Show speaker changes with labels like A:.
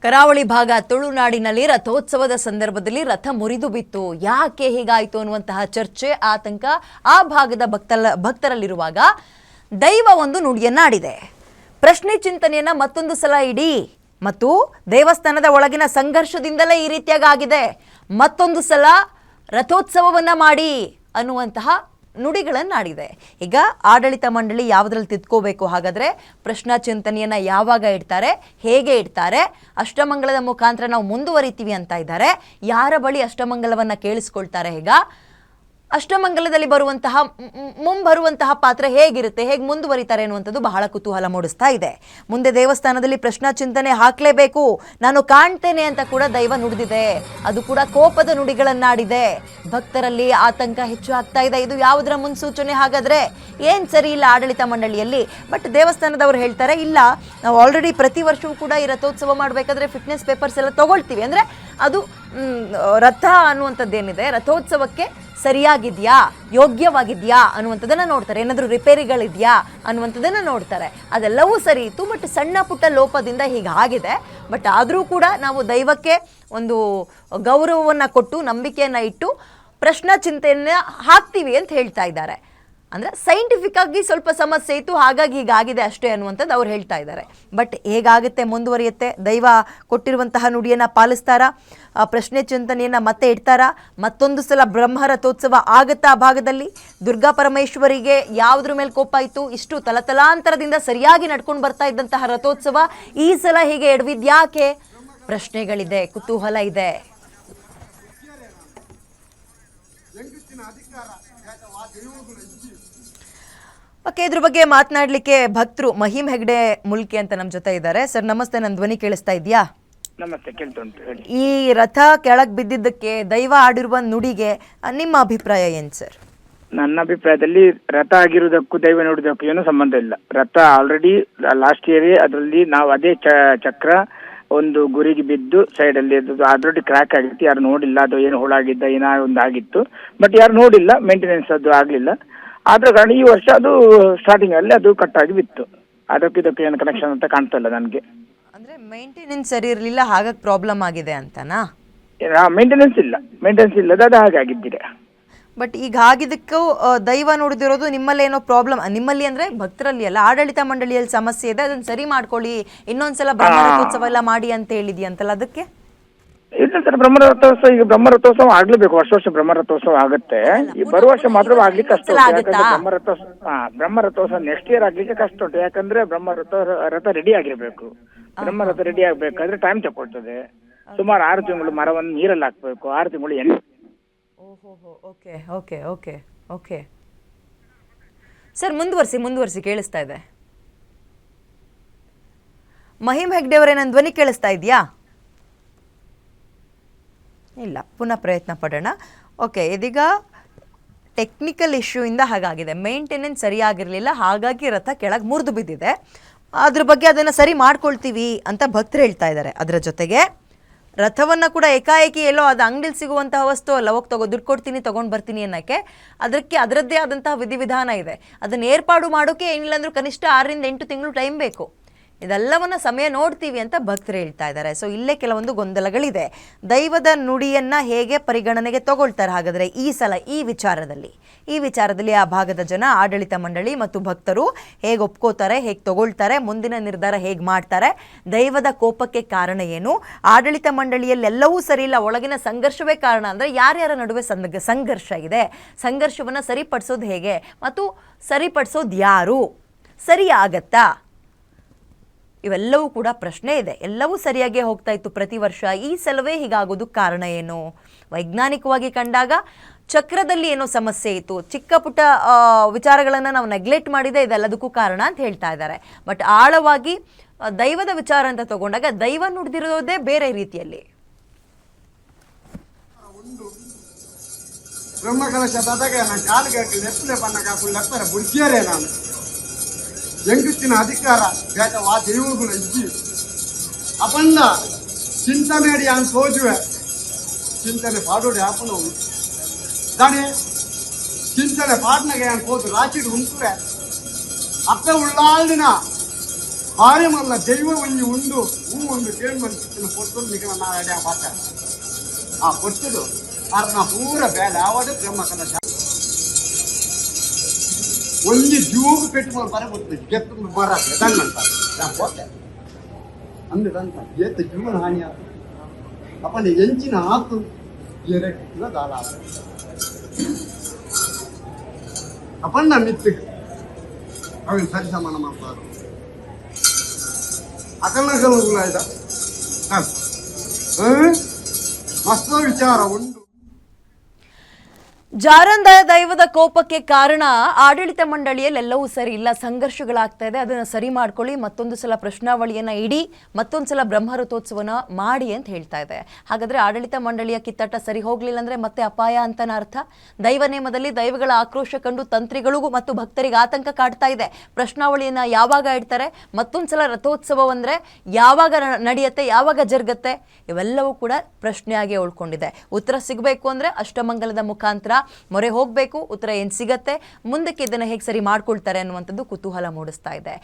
A: ಕರಾವಳಿ ಭಾಗ ತುಳುನಾಡಿನಲ್ಲಿ ರಥೋತ್ಸವದ ಸಂದರ್ಭದಲ್ಲಿ ರಥ ಮುರಿದು ಬಿತ್ತು. ಯಾಕೆ ಹೀಗಾಯಿತು ಅನ್ನುವಂತಹ ಚರ್ಚೆ ಆತಂಕ ಆ ಭಾಗದ ಭಕ್ತರಲ್ಲಿರುವಾಗ ದೈವ ಒಂದು ನುಡಿಯನ್ನಾಡಿದೆ. ಪ್ರಶ್ನೆ ಚಿಂತನೆಯನ್ನ ಮತ್ತೊಂದು ಸಲ ಇಡಿ ಮತ್ತು ದೇವಸ್ಥಾನದ ಒಳಗಿನ ಸಂಘರ್ಷದಿಂದಲೇ ಈ ರೀತಿಯಾಗಿ ಆಗಿದೆ, ಮತ್ತೊಂದು ಸಲ ರಥೋತ್ಸವವನ್ನ ಮಾಡಿ ಅನ್ನುವಂತಹ ನುಡಿಗಳನ್ನಾಡಿದೆ. ಈಗ ಆಡಳಿತ ಮಂಡಳಿ ಯಾವುದ್ರಲ್ಲಿ ತಿದ್ಕೋಬೇಕು, ಹಾಗಾದ್ರೆ ಪ್ರಶ್ನಾ ಚಿಂತನೆಯನ್ನ ಯಾವಾಗ ಇಡ್ತಾರೆ, ಹೇಗೆ ಇಡ್ತಾರೆ, ಅಷ್ಟಮಂಗಲದ ಮುಖಾಂತರ ನಾವು ಮುಂದುವರಿತೀವಿ ಅಂತ ಇದ್ದಾರೆ. ಯಾರ ಬಳಿ ಅಷ್ಟಮಂಗಲವನ್ನ ಕೇಳಿಸ್ಕೊಳ್ತಾರೆ, ಈಗ ಅಷ್ಟಮಂಗಲದಲ್ಲಿ ಮುಂಬರುವಂತಹ ಪಾತ್ರ ಹೇಗಿರುತ್ತೆ, ಹೇಗೆ ಮುಂದುವರಿತಾರೆ ಅನ್ನುವಂಥದ್ದು ಬಹಳ ಕುತೂಹಲ ಮೂಡಿಸ್ತಾ ಇದೆ. ಮುಂದೆ ದೇವಸ್ಥಾನದಲ್ಲಿ ಪ್ರಶ್ನಾ ಚಿಂತನೆ ಹಾಕಲೇಬೇಕು, ನಾನು ಕಾಣ್ತೇನೆ ಅಂತ ಕೂಡ ದೈವ ನುಡಿದಿದೆ. ಅದು ಕೂಡ ಕೋಪದ ನುಡಿಗಳನ್ನಾಡಿದೆ. ಭಕ್ತರಲ್ಲಿ ಆತಂಕ ಹೆಚ್ಚು ಆಗ್ತಾ ಇದೆ. ಇದು ಯಾವುದರ ಮುನ್ಸೂಚನೆ? ಹಾಗಾದ್ರೆ ಏನ್ ಸರಿ ಇಲ್ಲ ಆಡಳಿತ ಮಂಡಳಿಯಲ್ಲಿ? ಬಟ್ ದೇವಸ್ಥಾನದವರು ಹೇಳ್ತಾರೆ, ಇಲ್ಲ ನಾವು ಆಲ್ರೆಡಿ ಪ್ರತಿ ವರ್ಷವೂ ಕೂಡ ಈ ರಥೋತ್ಸವ ಮಾಡಬೇಕಾದ್ರೆ ಫಿಟ್ನೆಸ್ ಪೇಪರ್ಸ್ ಎಲ್ಲ ತಗೊಳ್ತೀವಿ. ಅಂದ್ರೆ ಅದು ರಥ ಅನ್ನುವಂಥದ್ದೇನಿದೆ ರಥೋತ್ಸವಕ್ಕೆ ಸರಿಯಾಗಿದೆಯಾ, ಯೋಗ್ಯವಾಗಿದೆಯಾ ಅನ್ನುವಂಥದ್ದನ್ನು ನೋಡ್ತಾರೆ. ಏನಾದರೂ ರಿಪೇರಿಗಳಿದೆಯಾ ಅನ್ನುವಂಥದ್ದನ್ನು ನೋಡ್ತಾರೆ. ಅದೆಲ್ಲವೂ ಸರಿ ಇತ್ತು, ಬಟ್ ಸಣ್ಣ ಪುಟ್ಟ ಲೋಪದಿಂದ ಹೀಗಾಗಿದೆ. ಬಟ್ ಆದರೂ ಕೂಡ ನಾವು ದೈವಕ್ಕೆ ಒಂದು ಗೌರವವನ್ನು ಕೊಟ್ಟು ನಂಬಿಕೆಯನ್ನು ಇಟ್ಟು ಪ್ರಶ್ನಾ ಚಿಂತೆಯನ್ನು ಹಾಕ್ತೀವಿ ಅಂತ ಹೇಳ್ತಾ ಇದ್ದಾರೆ. ಅಂದರೆ ಸೈಂಟಿಫಿಕ್ ಆಗಿ ಸ್ವಲ್ಪ ಸಮಸ್ಯೆ ಇತ್ತು, ಹಾಗಾಗಿ ಹೀಗಾಗಿದೆ ಅಷ್ಟೇ ಅನ್ನುವಂಥದ್ದು ಅವ್ರು ಹೇಳ್ತಾ ಇದ್ದಾರೆ. ಬಟ್ ಹೇಗಾಗುತ್ತೆ, ಮುಂದುವರಿಯುತ್ತೆ? ದೈವ ಕೊಟ್ಟಿರುವಂತಹ ನುಡಿಯನ್ನು ಪಾಲಿಸ್ತಾರಾ? ಪ್ರಶ್ನೆ ಚಿಂತನೆಯನ್ನು ಮತ್ತೆ ಇಡ್ತಾರಾ? ಮತ್ತೊಂದು ಸಲ ಬ್ರಹ್ಮರಥೋತ್ಸವ ಆಗುತ್ತಾ ಆ ಭಾಗದಲ್ಲಿ? ದುರ್ಗಾ ಪರಮೇಶ್ವರಿಗೆ ಯಾವುದ್ರ ಮೇಲೆ ಕೋಪ ಇತ್ತು? ಇಷ್ಟು ತಲತಲಾಂತರದಿಂದ ಸರಿಯಾಗಿ ನಡ್ಕೊಂಡು ಬರ್ತಾ ಇದ್ದಂತಹ ರಥೋತ್ಸವ ಈ ಸಲ ಹೀಗೆ ಎಡವಿದ್ಯಾಕೆ? ಪ್ರಶ್ನೆಗಳಿದೆ, ಕುತೂಹಲ ಇದೆ. ಓಕೆ, ಇದ್ರ ಬಗ್ಗೆ ಮಾತನಾಡಲಿಕ್ಕೆ ಭಕ್ತರು ಮಹಿಮ್ ಹೆಗ್ಡೆ ಮುಲ್ಕಿ ಅಂತ ನಮ್ಮ ಜೊತೆ ಇದ್ದಾರೆ. ಸರ್ ನಮಸ್ತೆ, ನನ್ನ ಧ್ವನಿ ಕೇಳಿಸ್ತಾ ಇದೆಯಾ?
B: ನಮಸ್ತೆ, ಕೇಳ್ತುಂಟು.
A: ಈ ರಥ ಕೆಳಗೆ ಬಿದ್ದಿದ್ದಕ್ಕೆ, ದೈವ ಆಡಿರುವ ನುಡಿಗೆ ನಿಮ್ಮ ಅಭಿಪ್ರಾಯ ಏನು ಸರ್?
B: ನನ್ನ ಅಭಿಪ್ರಾಯದಲ್ಲಿ ರಥ ಆಗಿರುವುದಕ್ಕೂ ದೈವ ನೋಡುವುದಕ್ಕೂ ಏನೂ ಸಂಬಂಧ ಇಲ್ಲ. ರಥ ಆಲ್ರೆಡಿ ಲಾಸ್ಟ್ ಇಯರ್ ಅದರಲ್ಲಿ ನಾವು ಅದೇ ಚಕ್ರ ಒಂದು ಗುರಿಗೆ ಬಿದ್ದು ಸೈಡಲ್ಲಿ ಆಲ್ರೆಡಿ ಕ್ರ್ಯಾಕ್ ಆಗಿತ್ತು. ಯಾರು ನೋಡಿಲ್ಲ, ಅದು ಏನು ಹುಳಾಗಿದ್ದ ಏನೋ ಒಂದು ಆಗಿತ್ತು, ಬಟ್ ಯಾರು ನೋಡಿಲ್ಲ, ಮೇಂಟೆನೆನ್ಸ್ ಅದು ಆಗಲಿಲ್ಲ. ಆದ ಕಾರಣ ಈ ವರ್ಷ ಅದು ಸ್ಟಾರ್ಟಿಂಗ್ ಅಲ್ಲಿ ಅದು ಕಟ್ಟಾಗಿ ಬಿತ್ತು. ಅದಕ್ಕೆ ಏನು ಕನೆಕ್ಷನ್ ಅಂತ ಕಾಣ್ತಾ ಇಲ್ಲ ನನಗೆ.
A: ಅಂದ್ರೆ ಮೇಂಟೆನೆನ್ಸ್ ಸರಿ ಇರಲಿಲ್ಲ, ಹಾಗಾಗಿ ಪ್ರಾಬ್ಲಮ್ ಆಗಿದೆ ಅಂತನಾ?
B: ಮೇಂಟೆನೆನ್ಸ್ ಇಲ್ಲದ ಅದು ಹಾಗಾಗಿದ್ದಿದೆ.
A: ಬಟ್ ಈಗ ಆಗಿದ್ದಕ್ಕೂ ದೈವ ನೋಡಿದಿರೋದು ನಿಮ್ಮಲ್ಲಿ ಏನೋ ಪ್ರಾಬ್ಲಮ್, ನಿಮ್ಮಲ್ಲಿ ಅಂದ್ರೆ ಭಕ್ತರಲ್ಲಿ ಅಲ್ಲ, ಆಡಳಿತ ಮಂಡಳಿಯಲ್ಲಿ ಸಮಸ್ಯೆ ಇದೆ, ಅದನ್ನ ಸರಿ ಮಾಡ್ಕೊಳ್ಳಿ, ಇನ್ನೊಂದ್ಸಲ ಬ್ರಹ್ಮರಥೋತ್ಸವ ಎಲ್ಲ ಮಾಡಿ ಅಂತ ಹೇಳಿದ್ಯಂತಲ್ಲ, ಅದಕ್ಕೆ?
B: ಇಲ್ಲ ಸರ್, ಬ್ರಹ್ಮರಥೋತ್ಸವ ಈಗ ಬ್ರಹ್ಮರಥೋತ್ಸವ ಆಗ್ಲೇಬೇಕು. ವರ್ಷ ಬ್ರಹ್ಮರಥೋತ್ಸವ ಆಗುತ್ತೆ. ಈ ಬರುವ ವರ್ಷ ಮಾತ್ರ ಆಗ್ಲಿಕ್ಕೆ ಕಷ್ಟ ಉಂಟು. ಯಾಕಂದ್ರೆ ಬ್ರಹ್ಮರಥೋತ್ಸವ ನೆಕ್ಸ್ಟ್ ಇಯರ್ ಆಗ್ಲಿಕ್ಕೆ ಕಷ್ಟ ಉಂಟು. ಯಾಕಂದ್ರೆ ರಥ ರೆಡಿ ಆಗಿರ್ಬೇಕು. ಬ್ರಹ್ಮರಥ ರೆಡಿ ಆಗ್ಬೇಕಾದ್ರೆ ಟೈಮ್ ತಗೊಳ್ತದೆ. ಸುಮಾರು 6 ತಿಂಗಳು ಮರವನ್ನು ನೀರಲ್ಲಿ ಹಾಕ್ಬೇಕು, 6 ತಿಂಗಳು ಎಣ್ಣೆ.
A: Okay okay okay okay sir, ಮುಂದುವರಿಸಿ, ಕೇಳಿಸ್ತಾ ಇದೆ. ಮಹಿಮ್ ಹೆಗ್ಡೆ ಅವರೇ, ನನ್ನ ಧ್ವನಿ ಕೇಳಿಸ್ತಾ ಇದೆಯಾ? ಇಲ್ಲ, ಪುನಃ ಪ್ರಯತ್ನ ಪಡೋಣ. ಓಕೆ, ಇದೀಗ ಟೆಕ್ನಿಕಲ್ ಇಶ್ಯೂ ಇಂದ ಹಾಗಾಗಿದೆ, ಮೇಂಟೆನೆನ್ಸ್ ಸರಿಯಾಗಿರಲಿಲ್ಲ, ಹಾಗಾಗಿ ರಥ ಕೆಳಗೆ ಮುರಿದು ಬಿದ್ದಿದೆ. ಅದ್ರ ಬಗ್ಗೆ ಅದನ್ನು ಸರಿ ಮಾಡ್ಕೊಳ್ತೀವಿ ಅಂತ ಭಕ್ತರು ಹೇಳ್ತಾ ಇದ್ದಾರೆ. ಅದರ ಜೊತೆಗೆ ರಥವನ್ನು ಕೂಡ ಏಕಾಏಕಿ ಎಲ್ಲೋ ಅದು ಅಂಗಡಿಲಿ ಸಿಗುವಂತಹ ವಸ್ತು ಅಲ್ಲ, ಹೋಗಿ ದುಡ್ಡು ಕೊಡ್ತೀನಿ ತೊಗೊಂಡು ಬರ್ತೀನಿ ಅನ್ನೋಕ್ಕೆ ಅದಕ್ಕೆ ಅದರದ್ದೇ ಆದಂತಹ ವಿಧಿವಿಧಾನ ಇದೆ. ಅದನ್ನು ಏರ್ಪಾಡು ಮಾಡೋಕ್ಕೆ ಏನಿಲ್ಲ ಅಂದರೂ ಕನಿಷ್ಠ 6 ರಿಂದ 8 ತಿಂಗಳು ಟೈಮ್ ಬೇಕು. ಇದೆಲ್ಲವನ್ನ ಸಮಯ ನೋಡ್ತೀವಿ ಅಂತ ಭಕ್ತರು ಹೇಳ್ತಾ ಇದ್ದಾರೆ. ಸೊ ಇಲ್ಲೇ ಕೆಲವೊಂದು ಗೊಂದಲಗಳಿದೆ. ದೈವದ ನುಡಿಯನ್ನು ಹೇಗೆ ಪರಿಗಣನೆಗೆ ತಗೊಳ್ತಾರೆ ಹಾಗಾದರೆ ಈ ಸಲ ಈ ವಿಚಾರದಲ್ಲಿ ಆ ಭಾಗದ ಜನ, ಆಡಳಿತ ಮಂಡಳಿ ಮತ್ತು ಭಕ್ತರು ಹೇಗೆ ಒಪ್ಕೋತಾರೆ, ಹೇಗೆ ತಗೊಳ್ತಾರೆ, ಮುಂದಿನ ನಿರ್ಧಾರ ಹೇಗೆ ಮಾಡ್ತಾರೆ, ದೈವದ ಕೋಪಕ್ಕೆ ಕಾರಣ ಏನು, ಆಡಳಿತ ಮಂಡಳಿಯಲ್ಲಿ ಎಲ್ಲವೂ ಸರಿ ಇಲ್ಲ, ಒಳಗಿನ ಸಂಘರ್ಷವೇ ಕಾರಣ ಅಂದರೆ ಯಾರ್ಯಾರ ನಡುವೆ ಸಂಘರ್ಷ ಇದೆ, ಸಂಘರ್ಷವನ್ನು ಸರಿಪಡಿಸೋದು ಹೇಗೆ ಮತ್ತು ಸರಿಪಡಿಸೋದು ಯಾರು, ಸರಿ ಆಗತ್ತಾ, ಇವೆಲ್ಲವೂ ಕೂಡ ಪ್ರಶ್ನೆ ಇದೆ. ಎಲ್ಲವೂ ಸರಿಯಾಗಿ ಹೋಗ್ತಾ ಇತ್ತು ಪ್ರತಿ ವರ್ಷ, ಈ ಸಲವೇ ಹೀಗಾಗೋದು ಕಾರಣ ಏನು? ವೈಜ್ಞಾನಿಕವಾಗಿ ಕಂಡಾಗ ಚಕ್ರದಲ್ಲಿ ಏನೋ ಸಮಸ್ಯೆ ಇತ್ತು, ಚಿಕ್ಕ ಪುಟ್ಟ ವಿಚಾರಗಳನ್ನು ನಾವು ನೆಗ್ಲೆಕ್ಟ್ ಮಾಡಿದೆ, ಇದೆಲ್ಲದಕ್ಕೂ ಕಾರಣ ಅಂತ ಹೇಳ್ತಾ ಇದ್ದಾರೆ. ಬಟ್ ಆಳವಾಗಿ ದೈವದ ವಿಚಾರ ಅಂತ ತಗೊಂಡಾಗ ದೈವ ನುಡಿದಿರೋದೇ ಬೇರೆ ರೀತಿಯಲ್ಲಿ.
C: ಎಂಗುತ್ತಿನ ಅಧಿಕಾರ ಬೇಟವಾ ದೈವಗುಣ ಇಜ್ಜಿ ಅಪಂಡ ಚಿಂತನೆಡಿ ಅಂತ ಸೋಜುವೆ ಚಿಂತನೆ ಪಾಡೋಡಿ ಹಾಪನವು ದಾನೆ ಚಿಂತನೆ ಪಾಡ್ನಗೆ ಅಂತ ಹೋದು ರಾಚಿಡು ಉಂಟುವೆ ಅಪ್ಪ ಉಳ್ಳಾಳಿನ ಭಾರಿ ಮಲ್ಲ ದೈವ ಒಂಜಿ ಉಂಡು ಹೂ ಒಂದು ಕೇಳಿ ಮನ್ಸಿನ ಕೊಟ್ಟು ನಿಖನ ನಾ ಅಡ್ಯಾ ಪಾತ ಆ ಕೊಟ್ಟದು ಅರ್ನ ಪೂರ ಬೇಡ ಆವಡೆ ಬ್ರಹ್ಮ ಕಲಶ ಒಂಜಿ ಜೂಗು ಪೆಟ್ಟು ಬರ ಗೊತ್ತು ಗೆತ್ತು ಮರ ದಂಗಂತ ನಾ ಹೋತೆ ಅಂದು ದಂತ ಏತ ಜೀವನ ಹಾನಿ ಆತು ಅಪ್ಪನ ಎಂಚಿನ ಆತು ಎರಟ್ಟಿನ ದಾಳ ಅಪ್ಪಣ್ಣ ಮಿತ್ತು ಅವನ್ ಸರಿ ಸಮಾನ ಮಾಡ್ತಾರೆ ಅಕಲಗಲುಗಳ ಮಸ್ತ ವಿಚಾರ ಉಂಟು.
A: ಜಾರಂದ ದೈವದ ಕೋಪಕ್ಕೆ ಕಾರಣ ಆಡಳಿತ ಮಂಡಳಿಯಲ್ಲಿ ಎಲ್ಲವೂ ಸರಿ ಇಲ್ಲ, ಸಂಘರ್ಷಗಳಾಗ್ತಾ ಇದೆ, ಅದನ್ನು ಸರಿ ಮಾಡ್ಕೊಳ್ಳಿ, ಮತ್ತೊಂದು ಸಲ ಪ್ರಶ್ನಾವಳಿಯನ್ನ ಇಡಿ, ಮತ್ತೊಂದು ಸಲ ಬ್ರಹ್ಮರಥೋತ್ಸವನ ಮಾಡಿ ಅಂತ ಹೇಳ್ತಾ ಇದೆ. ಹಾಗಾದ್ರೆ ಆಡಳಿತ ಮಂಡಳಿಯ ಕಿತ್ತಾಟ ಸರಿ ಹೋಗ್ಲಿಲ್ಲ ಅಂದ್ರೆ ಮತ್ತೆ ಅಪಾಯ ಅಂತನ ಅರ್ಥ. ದೈವ ನೇಮದಲ್ಲಿ ದೈವಗಳ ಆಕ್ರೋಶ ಕಂಡು ತಂತ್ರಿಗಳಿಗೂ ಮತ್ತು ಭಕ್ತರಿಗೆ ಆತಂಕ ಕಾಡ್ತಾ ಇದೆ. ಪ್ರಶ್ನಾವಳಿಯನ್ನ ಯಾವಾಗ ಇಡ್ತಾರೆ, ಮತ್ತೊಂದು ಸಲ ರಥೋತ್ಸವ ಅಂದ್ರೆ ಯಾವಾಗ ನಡೆಯುತ್ತೆ, ಯಾವಾಗ ಜರುಗತ್ತೆ, ಇವೆಲ್ಲವೂ ಕೂಡ ಪ್ರಶ್ನೆಯಾಗಿ ಉಳ್ಕೊಂಡಿದೆ. ಉತ್ತರ ಸಿಗಬೇಕು ಅಂದ್ರೆ ಅಷ್ಟಮಂಗಲದ ಮುಖಾಂತರ ಮೊರೆ ಹೋಗಬೇಕು. ಉತ್ತರ ಏನು ಸಿಗತ್ತೆ, ಮುಂದಕ್ಕೆ ಇದನ್ನು ಹೇಗೆ ಸರಿ ಮಾಡ್ಕೊಳ್ತಾರೆ ಅನ್ನುವಂಥದ್ದು ಕುತೂಹಲ ಮೂಡಿಸ್ತಾ ಇದೆ.